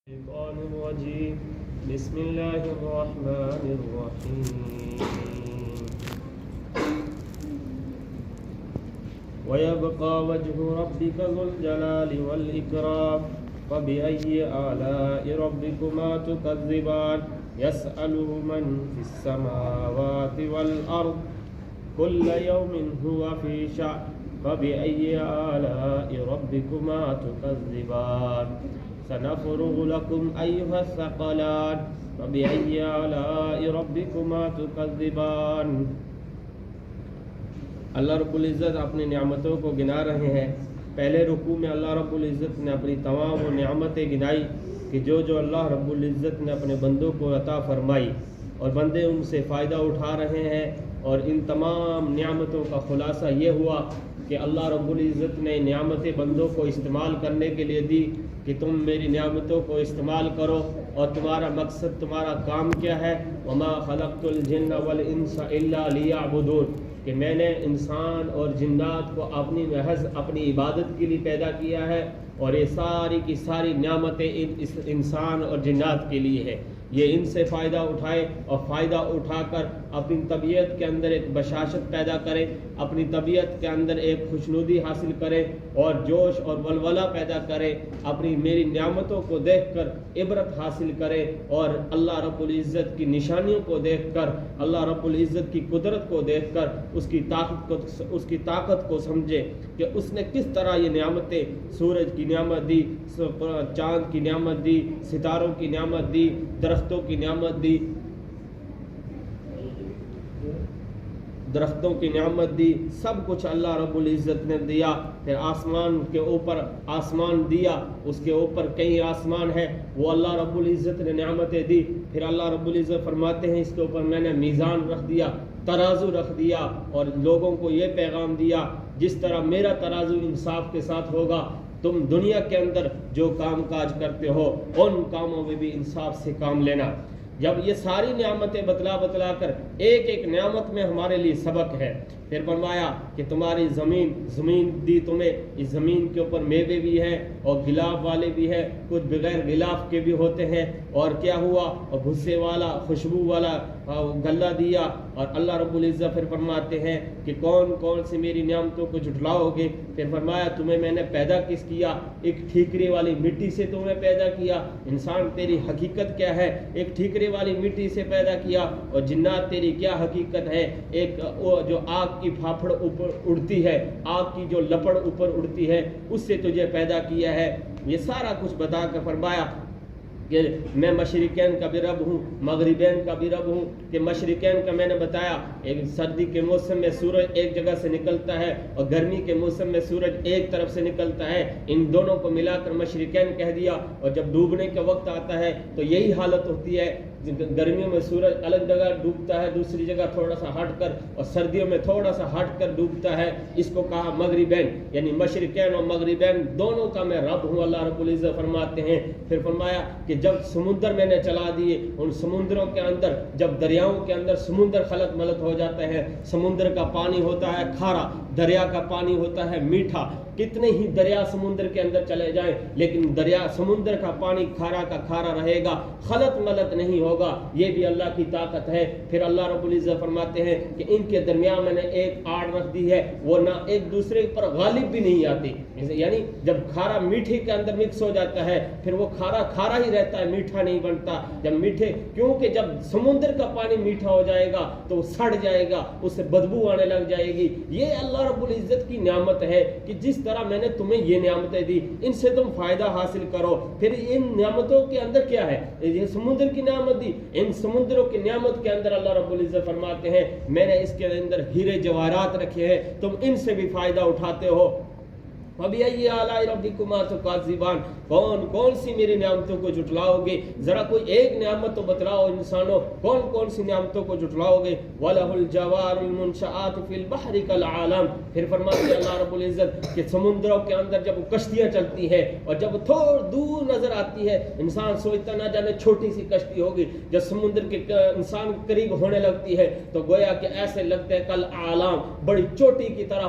الشيطان الرجيم بسم الله الرحمن الرحيم ويبقى وجه ربك ذو الجلال والإكرام فبأي آلاء ربكما تكذبان يسأله من في السماوات والأرض كل يوم هو في شأن فبأي آلاء ربكما تكذبان سنفرغ لكم أيها الثقلان فبأي آلاء ربكما تكذبان۔ اللہ رب العزت اپنی نعمتوں کو گنا رہے ہیں۔ پہلے رکوع میں اللہ رب العزت نے اپنی تمام وہ نعمتیں گنائی کہ جو اللہ رب العزت نے اپنے بندوں کو عطا فرمائی اور بندے ان سے فائدہ اٹھا رہے ہیں، اور ان تمام نعمتوں کا خلاصہ یہ ہوا کہ اللہ رب العزت نے نعمتیں بندوں کو استعمال کرنے کے لیے دی کہ تم میری نعمتوں کو استعمال کرو، اور تمہارا مقصد، تمہارا کام کیا ہے؟ وما خلقت الجن والانس الا لیعبدون، کہ میں نے انسان اور جنات کو اپنی محض اپنی عبادت کے لیے پیدا کیا ہے، اور یہ ساری کی ساری نعمتیں انسان اور جنات کے لیے ہے۔ یہ ان سے فائدہ اٹھائے اور فائدہ اٹھا کر اپنی طبیعت کے اندر ایک بشاشت پیدا کریں، اپنی طبیعت کے اندر ایک خوشنودی حاصل کریں اور جوش اور ولولہ پیدا کریں، اپنی میری نعمتوں کو دیکھ کر عبرت حاصل کریں، اور اللہ رب العزت کی نشانیوں کو دیکھ کر، اللہ رب العزت کی قدرت کو دیکھ کر اس کی طاقت کو سمجھے کہ اس نے کس طرح یہ نعمتیں، سورج کی نعمت دی، چاند کی نعمت دی، ستاروں کی نعمت دی، درختوں کی نعمت دی، درختوں کی نعمت دی، سب کچھ اللہ رب العزت نے دیا۔ پھر آسمان کے اوپر آسمان دیا، اس کے اوپر کئی آسمان ہے، وہ اللہ رب العزت نے نعمتیں دی۔ پھر اللہ رب العزت فرماتے ہیں اس کے اوپر میں نے میزان رکھ دیا، ترازو رکھ دیا، اور لوگوں کو یہ پیغام دیا جس طرح میرا ترازو انصاف کے ساتھ ہوگا، تم دنیا کے اندر جو کام کاج کرتے ہو ان کاموں میں بھی انصاف سے کام لینا۔ جب یہ ساری نعمتیں بتلا کر ایک ایک نعمت میں ہمارے لیے سبق ہے، پھر فرمایا کہ تمہاری زمین دی تمہیں، اس زمین کے اوپر میوے بھی ہیں اور غلاف والے بھی ہیں، کچھ بغیر غلاف کے بھی ہوتے ہیں، اور کیا ہوا، اور بھسے والا خوشبو والا غلہ دیا۔ اور اللہ رب العزت پھر فرماتے ہیں کہ کون کون سی میری نعمتوں کو جھٹلاؤ گے؟ پھر فرمایا تمہیں میں نے پیدا کس کیا؟ ایک ٹھیکرے والی مٹی سے تمہیں پیدا کیا۔ انسان تیری حقیقت کیا ہے؟ ایک ٹھیکرے والی مٹی سے پیدا کیا۔ اور جنات تیری کیا حقیقت ہے؟ ایک جو آگ کی پھاپڑ اوپر اڑتی ہے، آگ کی جو لپڑ اوپر اڑتی ہے، اس سے تجھے پیدا کیا ہے۔ یہ سارا کچھ بتا کر فرمایا کہ میں مشرقین کا بھی رب ہوں، مغربین کا بھی رب ہوں، کہ مشرقین کا میں نے بتایا ایک سردی کے موسم میں سورج ایک جگہ سے نکلتا ہے، اور گرمی کے موسم میں سورج ایک طرف سے نکلتا ہے، ان دونوں کو ملا کر مشرقین کہہ دیا۔ اور جب ڈوبنے کا وقت آتا ہے تو یہی حالت ہوتی ہے، گرمیوں میں سورج الگ جگہ ڈوبتا ہے، دوسری جگہ تھوڑا سا ہٹ کر، اور سردیوں میں تھوڑا سا ہٹ کر ڈوبتا ہے۔ اس کو کہا مغربین، یعنی مشرقین اور مغربین دونوں کا میں رب ہوں، اللہ رب العزت فرماتے ہیں۔ پھر فرمایا کہ جب سمندر میں نے چلا دیے، ان سمندروں کے اندر، جب دریاؤں کے اندر سمندر خلط ملط ہو جاتا ہے، سمندر کا پانی ہوتا ہے کھارا، دریا کا پانی ہوتا ہے میٹھا، کتنے ہی دریا سمندر کے اندر چلے جائیں لیکن سمندر کا پانی کھارا کا کھارا رہے گا، خلط ملط نہیں ہوگا۔ یہ بھی اللہ کی طاقت ہے۔ پھر اللہ رب العزت فرماتے ہیں کہ ان کے درمیان میں نے ایک آڑ رکھ دی ہے، وہ نہ ایک دوسرے پر غالب بھی نہیں آتی، یعنی جب کھارا میٹھے کے اندر مکس ہو جاتا ہے پھر وہ کھارا کھارا ہی رہتا ہے، میٹھا نہیں بنتا۔ جب میٹھے، کیونکہ جب سمندر کا پانی میٹھا ہو جائے گا تو وہ سڑ جائے گا، اس سے بدبو آنے لگ جائے گی۔ یہ اللہ رب العزت کی نعمت ہے کہ جس طرح میں نے تمہیں یہ نعمتیں دی، ان سے تم فائدہ حاصل کرو۔ پھر ان نعمتوں کے اندر کیا ہے؟ یہ سمندر کی نعمت دی، ان سمندروں کی نعمت کے اندر اللہ رب العزت فرماتے ہیں میں نے اس کے اندر ہیرے جواہرات رکھے ہیں، تم ان سے بھی فائدہ اٹھاتے ہو۔ فَبِأَيِّ آلَاءِ رَبِّكُمَا تُكَذِّبَانِ، کون کون سی میری نعمتوں کو جھٹلاؤ گے؟ ذرا کوئی ایک نعمت تو بتلاؤ انسانوں، کون کون سی نعمتوں کو جھٹلاؤ گے؟ وَلَهُ الْجَوَارُ الْمُنشَآتُ فِي الْبَحْرِ كَالْأَعْلَامِ، پھر فرماتے ہیں اللہ رب العزت کہ سمندروں کے اندر جب کشتیاں چلتی ہیں اور جب تھوڑ دور نظر آتی ہے، انسان سوچتا نہ جانے چھوٹی سی کشتی ہوگی، جب سمندر کے انسان قریب ہونے لگتی ہے تو گویا کہ ایسے لگتے ہیں کل اعلام، بڑی چوٹی کی طرح،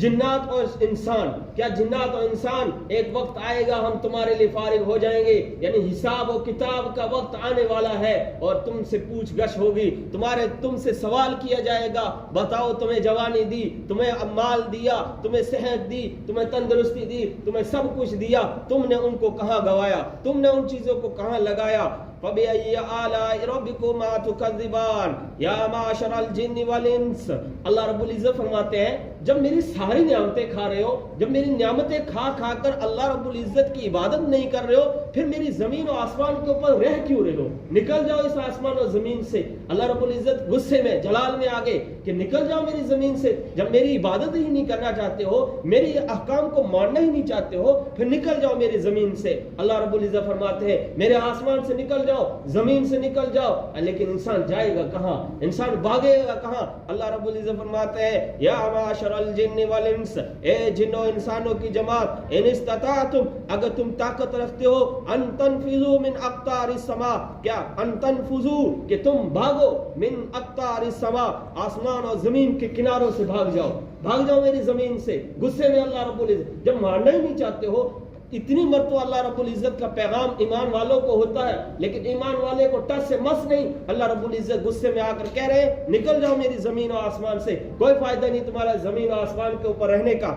جنات اور انسان، کیا جنات اور انسان ایک وقت آئے گا ہم تمہارے لیے فارغ ہو جائیں گے، یعنی حساب و کتاب کا وقت آنے والا ہے اور تم سے پوچھ گچھ ہوگی، تم سے سوال کیا جائے گا، بتاؤ تمہیں جوانی دی، تمہیں مال دیا، تمہیں صحت دی، تمہیں تندرستی دی، تمہیں سب کچھ دیا، تم نے ان کو کہاں گوایا، تم نے ان چیزوں کو کہاں لگایا؟ فَبِأَيِّ آلَاءِ رَبِّكُمَا تُكَذِّبَانِ یا معشر الجن والانس۔ اللہ رب العزت فرماتے ہیں جب میری ساری نعمتیں کھا رہے ہو، جب میری نعمتیں کھا کھا کر اللہ رب العزت کی عبادت نہیں کر رہے ہو، پھر میری زمین و آسمان کے اوپر رہ کیوں رہے ہو؟ نکل جاؤ اس آسمان اور زمین سے۔ اللہ رب العزت غصے میں جلال میں آگے کہ نکل جاؤ میری زمین سے، جب میری عبادت ہی نہیں کرنا چاہتے ہو، میری احکام کو ماننا ہی نہیں چاہتے ہو، پھر نکل جاؤ میری زمین سے۔ اللہ رب العزت فرماتے ہیں میرے آسمان سے نکل جاؤ، زمین سے نکل جاؤ، لیکن انسان جائے گا کہاں؟ انسان بھاگے گا کہاں؟ اللہ رب العزت فرماتے ہیں یا معاشر الجن والانس، اے جنوں انسانوں کی جماعت، ان استطاعتم، اگر تم طاقت رکھتے ہو، ان تنفذوا من اقطار السماء، کیا ان تنفذوا کہ تم بھاگو، من اقطار السماء، آسمان اور زمین کے کناروں سے بھاگ جاؤ میری زمین سے۔ غصے میں اللہ رب العزت جب ماننا ہی نہیں چاہتے ہو، اتنی مرتبہ اللہ رب العزت کا پیغام ایمان والوں کو ہوتا ہے، لیکن ایمان والے کو ٹس سے مس نہیں۔ اللہ رب العزت غصے میں آ کر کہہ رہے ہیں نکل جاؤ میری زمین و آسمان سے، کوئی فائدہ نہیں تمہارا زمین و آسمان کے اوپر رہنے کا۔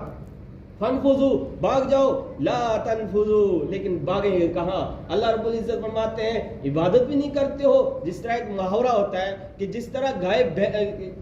فانفذوا، بھاگ جاؤ، لا تنفذوا، لیکن بھاگیں گے کہاں؟ اللہ رب العزت فرماتے ہیں عبادت بھی نہیں کرتے ہو۔ جس طرح ایک محاورہ ہوتا ہے کہ جس طرح گائے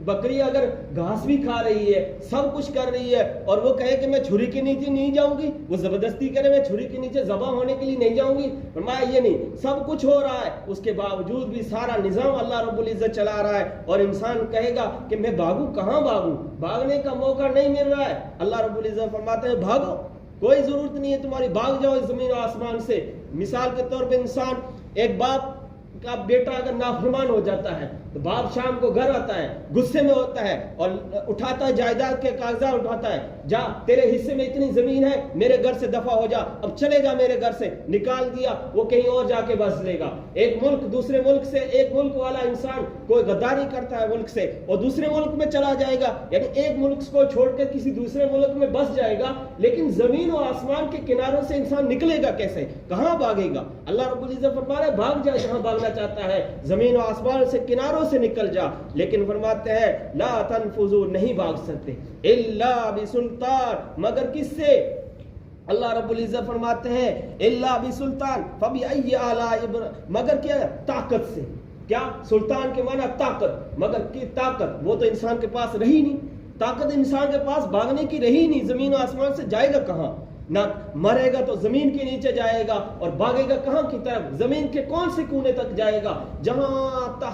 بکری اگر گھاس بھی کھا رہی ہے، سب کچھ کر رہی ہے، اور وہ کہے کہ میں چھری کے نیچے نہیں جاؤں گی، وہ زبردستی کرے میں چھری کے نیچے ذبح ہونے کے لیے نہیں جاؤں گی، فرمایا یہ نہیں، سب کچھ ہو رہا ہے، اس کے باوجود بھی سارا نظام اللہ رب العزت چلا رہا ہے، اور انسان کہے گا کہ میں بھاگوں کہاں بھاگوں؟ بھاگنے کا موقع نہیں مل رہا ہے۔ اللہ رب العزت فرماتے ہیں بھاگو، کوئی ضرورت نہیں ہے تمہاری، بھاگ جاؤ اس زمین و آسمان سے۔ مثال کے طور پہ انسان، ایک باپ کا بیٹا اگر نافرمان ہو جاتا ہے تو باپ شام کو گھر آتا ہے، غصے میں ہوتا ہے اور اٹھاتا ہے جائیداد کے کاغذات اٹھاتا ہے، جا تیرے حصے میں اتنی زمین ہے، میرے گھر سے دفع ہو جا، اب چلے جا میرے گھر سے، نکال دیا، وہ کہیں اور جا کے بس لے گا۔ ایک ملک دوسرے ملک سے، ایک ملک والا انسان کوئی غداری کرتا ہے ملک سے اور دوسرے ملک میں چلا جائے گا، یعنی ایک ملک کو چھوڑ کر کسی دوسرے ملک میں بس جائے گا، لیکن زمین و آسمان کے کناروں سے انسان نکلے گا کیسے؟ کہاں بھاگے گا؟ اللہ رب العزت فرما رہے بھاگ جا جہاں بھاگنا چاہتا ہے، زمین و آسمان سے کناروں سے نکل جا، لیکن فرماتے ہیں لا تنفذوا، نہیں بھاگ سکتے، الا بسلطان، مگر کس سے؟ اللہ رب العزت فرماتے ہیں الا بسلطان، فبأي آلاء، مگر کیا؟ طاقت سے۔ کیا؟ سلطان کے معنی طاقت، مگر کی طاقت؟ وہ تو انسان کے پاس رہی نہیں، طاقت انسان کے پاس بھاگنے کی رہی نہیں، زمین و آسمان سے جائے گا کہاں؟ نہ مرے گا تو زمین کے نیچے جائے گا، اور بھاگے گا کہاں کی طرف؟ زمین کے کون سے کونے تک جائے گا؟ جہاں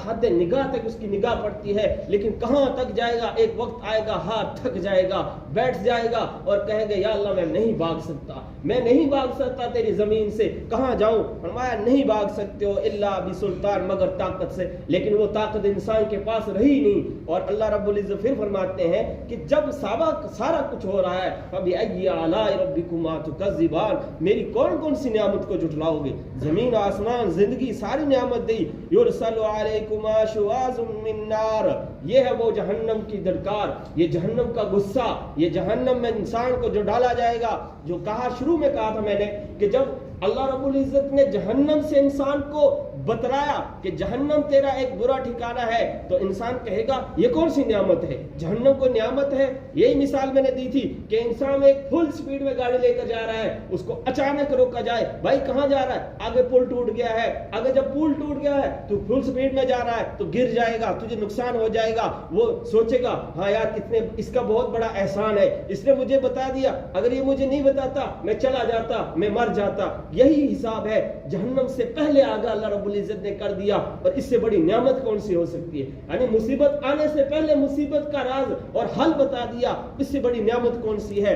حد نگاہ تک اس کی نگاہ پڑتی ہے، لیکن کہاں تک جائے گا؟ ایک وقت آئے گا ہاتھ تھک جائے گا، بیٹھ جائے گا اور کہے گا یا اللہ میں نہیں بھاگ سکتا، میں نہیں بھاگ سکتا تیری زمین سے، کہاں جاؤں؟ فرمایا نہیں بھاگ سکتے ہو الا بسلطان، مگر طاقت سے، لیکن وہ طاقت انسان کے پاس رہی نہیں۔ اور اللہ رب العزت پھر فرماتے ہیں کہ جب سارا کچھ ہو رہا ہے، فبأي آلاء ربكما تكذبان، میری کون کون سی نعمت کو جھٹلاؤ گے؟ زمین آسمان زندگی ساری نعمت دی، یرسل علیکما شواظ من نار، یہ ہے وہ جہنم کی دھڑکار، یہ جہنم کا غصہ، یہ جہنم میں انسان کو جو ڈالا جائے گا، جو کہا شروع میں کہا تھا میں نے کہ جب اللہ رب العزت نے جہنم سے انسان کو بتلایا کہ جہنم تیرا ایک برا ٹھکانہ ہے، تو انسان کہے گا یہ کون سی نعمت ہے؟ جہنم کو نعمت ہے؟ یہی مثال میں نے دی تھی کہ انسان ایک فل سپیڈ میں گاڑی لے کر جا رہا ہے، اس کو اچانک روکا جائے، بھائی کہاں جا رہا ہے؟ آگے پل ٹوٹ گیا ہے، آگے جب پل ٹوٹ گیا ہے تو فل سپیڈ میں جا رہا ہے تو گر جائے گا، تجھے نقصان ہو جائے گا، وہ سوچے گا ہاں یار اس کا بہت بڑا احسان ہے، اس نے مجھے بتا دیا، اگر یہ مجھے نہیں بتاتا میں چلا جاتا، میں مر جاتا۔ یہی حساب ہے، جہنم سے پہلے آگے اللہ رب العزت نے کر دیا، اور اس سے بڑی نعمت کون سی ہو سکتی ہے؟ یعنی مصیبت آنے سے پہلے مصیبت کا راز اور حل بتا دیا، اس سے بڑی نعمت کون سی ہے؟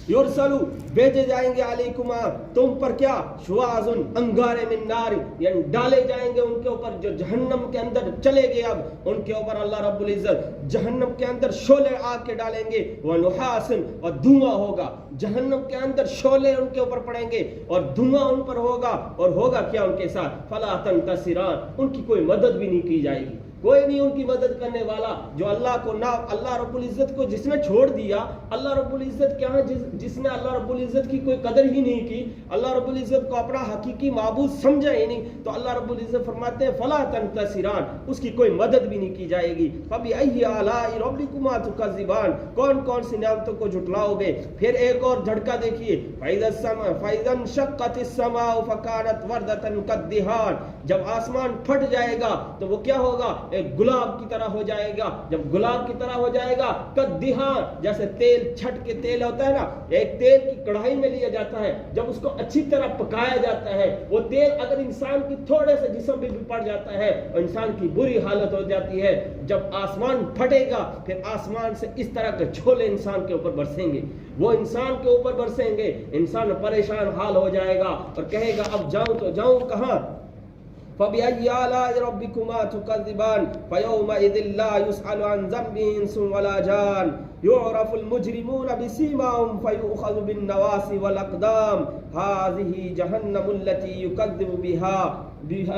یرسلو، بھیجے جائیں گے علیکما، تم پر کیا؟ شواظ، انگارے من نار، یعنی ڈالے جائیں گے ان کے اوپر جو جہنم کے اندر چلے گئے، اب ان کے اوپر اللہ رب العزت جہنم کے اندر شعلے آگ کے ڈالیں گے، ونحاس، اور دھواں ہوگا، جہنم کے اندر شعلے ان کے اوپر پڑیں گے اور دھواں ان پر ہوگا، اور ہوگا کیا ان کے ساتھ؟ فلا تنتصران، ان کی کوئی مدد بھی نہیں کی جائے گی، کوئی نہیں ان کی مدد کرنے والا. جو اللہ کو نہ اللہ رب العزت کو جس نے چھوڑ دیا, اللہ رب العزت کیا ہے جس نے اللہ رب العزت کی کوئی قدر ہی نہیں کی, اللہ رب العزت کو اپنا حقیقی معبود سمجھا ہی نہیں, تو اللہ رب العزت فرماتے ہیں فلا تنتصران, اس کی کوئی مدد بھی نہیں کی جائے گی. فبأي آلاء ربكما تكذبان, کون کون سی نعمتوں کو جھٹلاؤ گے. پھر ایک اور جھٹکا دیکھیے, فإذا انشقت السماء فكانت وردة كالدهان, جب آسمان پھٹ جائے گا تو وہ کیا ہوگا, ایک گلاب کی طرح ہو جائے گا. جب گلاب کی طرح ہو جائے گا, کالدهان, جیسے تیل چھٹ کے تیل ہوتا ہے نا, ایک تیل کی کڑھائی میں لیا جاتا ہے, جب اس کو اچھی طرح پکایا جاتا ہے, وہ تیل اگر انسان کی تھوڑے سے جسم پہ بھی پڑ جاتا ہے اور انسان کی بری حالت ہو جاتی ہے. جب آسمان پھٹے گا پھر آسمان سے اس طرح کے چھولے انسان کے اوپر برسیں گے, وہ انسان کے اوپر برسیں گے, انسان پریشان حال ہو جائے گا اور کہے گا اب جاؤں تو جاؤں کہاں. فبأي آلاء ربكما تكذبان فيومئذ لا يسأل عن ذنبه إنس ولا جان يعرف المجرمون بسيماهم فيؤخذ بالنواصي والأقدام هذه جهنم التي يكذب بها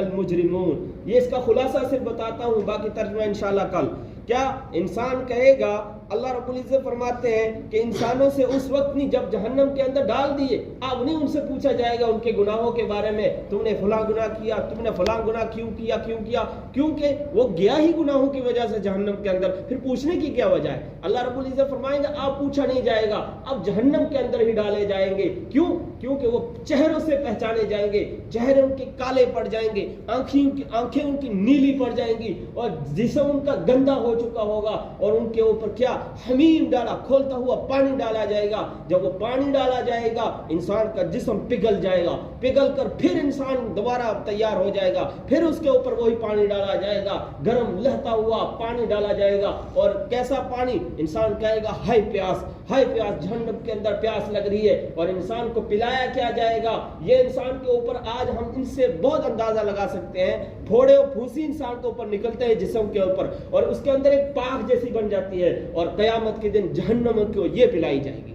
المجرمون. یہ اس کا خلاصہ صرف بتاتا ہوں, باقی ترجمہ انشاءاللہ کل. کیا انسان کہے گا, اللہ رب العزت فرماتے ہیں کہ انسانوں سے اس وقت نہیں جب جہنم کے اندر ڈال دیے, اب نہیں ان سے پوچھا جائے گا ان کے گناہوں کے بارے میں, تم نے فلاں گناہ کیا, تم نے فلاں گناہ کیوں کیا, کیونکہ وہ گیا ہی گناہوں کی وجہ سے جہنم کے اندر, پھر پوچھنے کی کیا وجہ ہے. اللہ رب العزت فرمائیں گے اب پوچھا نہیں جائے گا, اب جہنم کے اندر ہی ڈالے جائیں گے. کیوں؟ کیونکہ وہ چہروں سے پہچانے جائیں گے, چہرے ان کے کالے پڑ جائیں گے, آنکھیں ان کی نیلی پڑ جائیں گی, اور جسم ان کا گندا ہو چکا ہوگا, اور ان کے اوپر کیا حمیم ڈالا, کھولتا ہوا پانی ڈالا جائے گا. جب وہ پانی ڈالا جائے گا انسان کا جسم پگھل جائے گا, پگھل کر پھر انسان دوبارہ تیار ہو جائے گا, پھر اس کے اوپر وہی پانی ڈالا جائے گا, گرم لہتا ہوا پانی ڈالا جائے گا. اور کیسا پانی؟ انسان کہے گا ہائے پیاس, ہائے پیاس, جہنم کے اندر پیاس لگ رہی ہے, اور انسان کو پلایا کیا جائے گا. یہ انسان کے اوپر آج ہم ان سے بہت اندازہ لگا سکتے ہیں, پھوڑے اور پھوسی انسان کے اوپر نکلتے ہیں جسم کے اوپر, اور اس کے اندر ایک پاک جیسی بن جاتی ہے, اور قیامت کے دن جہنم کو یہ پلائی جائے گی.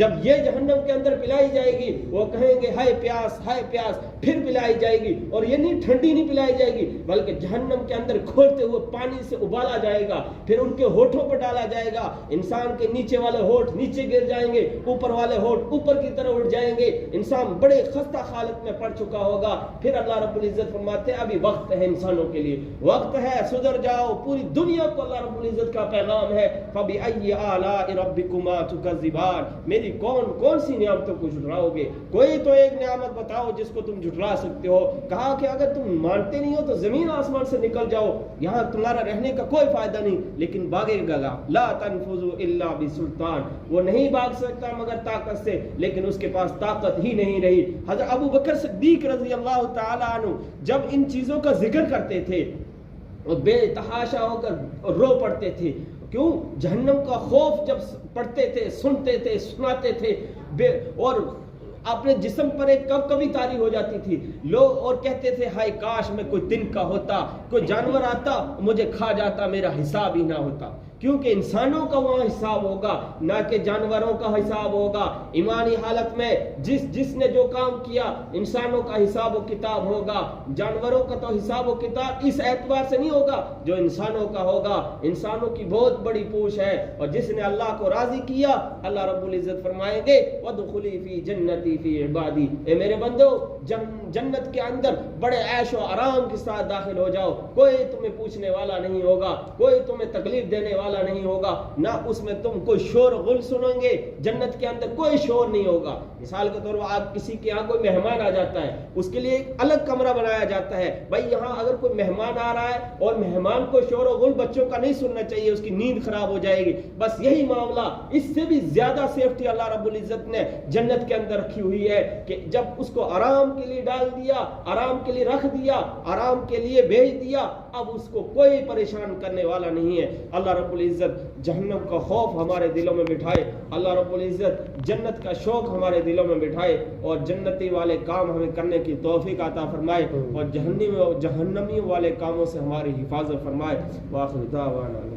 جب یہ جہنم کے اندر پلائی جائے گی وہ کہیں گے ہائے پیاس, ہائے پیاس, پھر پلائی جائے گی. اور یہ نہیں ٹھنڈی نہیں پلائی جائے گی, بلکہ جہنم کے اندر کھولتے ہوئے پانی سے ابالا جائے گا, پھر ان کے ہونٹوں پر ڈالا جائے گا. انسان کے نیچے والے ہونٹ نیچے گر جائیں گے, اوپر والے ہونٹ اوپر کی طرف اٹھ جائیں گے, انسان بڑے خستہ حالت میں پڑ چکا ہوگا. پھر اللہ رب العزت فرماتے ہیں ابھی وقت ہے انسانوں کے لیے, وقت ہے, سدھر جاؤ. پوری دنیا کو اللہ رب العزت کا پیغام ہے فبأي آلاء ربكما تكذبان, میری کون سی نعمتوں کو جھٹلاؤ گے. کوئی تو ایک نعمت بتاؤ جس کو تم جھٹلا سکتے ہو. کہا کہ اگر تم مانتے نہیں ہو تو زمین آسمان سے نکل جاؤ, یہاں تمہارا رہنے کا کوئی فائدہ نہیں. لیکن بھاگے گا, لا تنفذوا الا بسلطان, وہ نہیں بھاگ سکتا مگر طاقت سے, لیکن اس کے پاس طاقت ہی نہیں رہی. حضرت ابو بکر صدیق رضی اللہ تعالی عنہ جب ان چیزوں کا ذکر کرتے تھے اور بے تحاشا ہو کر رو پڑتے تھے. کیوں؟ جہنم کا خوف جب پڑھتے تھے, سنتے تھے, سناتے تھے, اور اپنے جسم پر ایک کبھی تاری ہو جاتی تھی لوگ, اور کہتے تھے ہائے کاش میں کوئی دن کا ہوتا, کوئی جانور آتا مجھے کھا جاتا, میرا حساب ہی نہ ہوتا. کیونکہ انسانوں کا وہاں حساب ہوگا نہ کہ جانوروں کا حساب ہوگا. ایمانی حالت میں جس نے جو کام کیا انسانوں کا حساب و کتاب ہوگا, جانوروں کا تو حساب و کتاب اس اعتبار سے نہیں ہوگا جو انسانوں کا ہوگا. انسانوں کی بہت بڑی پوچھ ہے, اور جس نے اللہ کو راضی کیا اللہ رب العزت فرمائیں گے وَادْخُلِي فِي جَنَّتِي فِي عِبَادِي, اے میرے بندو جنت کے اندر بڑے عیش و آرام کے ساتھ داخل ہو جاؤ. کوئی تمہیں پوچھنے والا نہیں ہوگا, کوئی تمہیں تکلیف دینے والا نہیں ہوگا, نہ اس میں تم کوئی شور غل سنیں گے. جنت کے اندر کوئی شور نہیں ہوگا. مثال کے طور پر آپ کسی کے یہاں کوئی مہمان آ جاتا ہے, اس کے لیے ایک الگ کمرہ بنایا جاتا ہے. بھائی یہاں اگر کوئی مہمان آ رہا ہے اور مہمان کو شور و غل بچوں کا نہیں سننا چاہیے, اس کی نیند خراب ہو جائے گی. بس یہی معاملہ, اس سے بھی زیادہ سیفٹی اللہ رب العزت نے جنت کے اندر رکھی ہوئی ہے کہ جب اس کو آرام کے لیے ڈال دیا, آرام کے لیے رکھ دیا, آرام کے لیے بھیج دیا, اب اس کو کوئی پریشان کرنے والا نہیں ہے. اللہ رب العزت جہنم کا خوف ہمارے دلوں میں بٹھائے, اللہ رب العزت جنت کا شوق ہمارے دلوں میں بٹھائے, اور جنتی والے کام ہمیں کرنے کی توفیق عطا فرمائے, اور جہنمی والے کاموں سے ہماری حفاظت فرمائے. وآخر دعوانا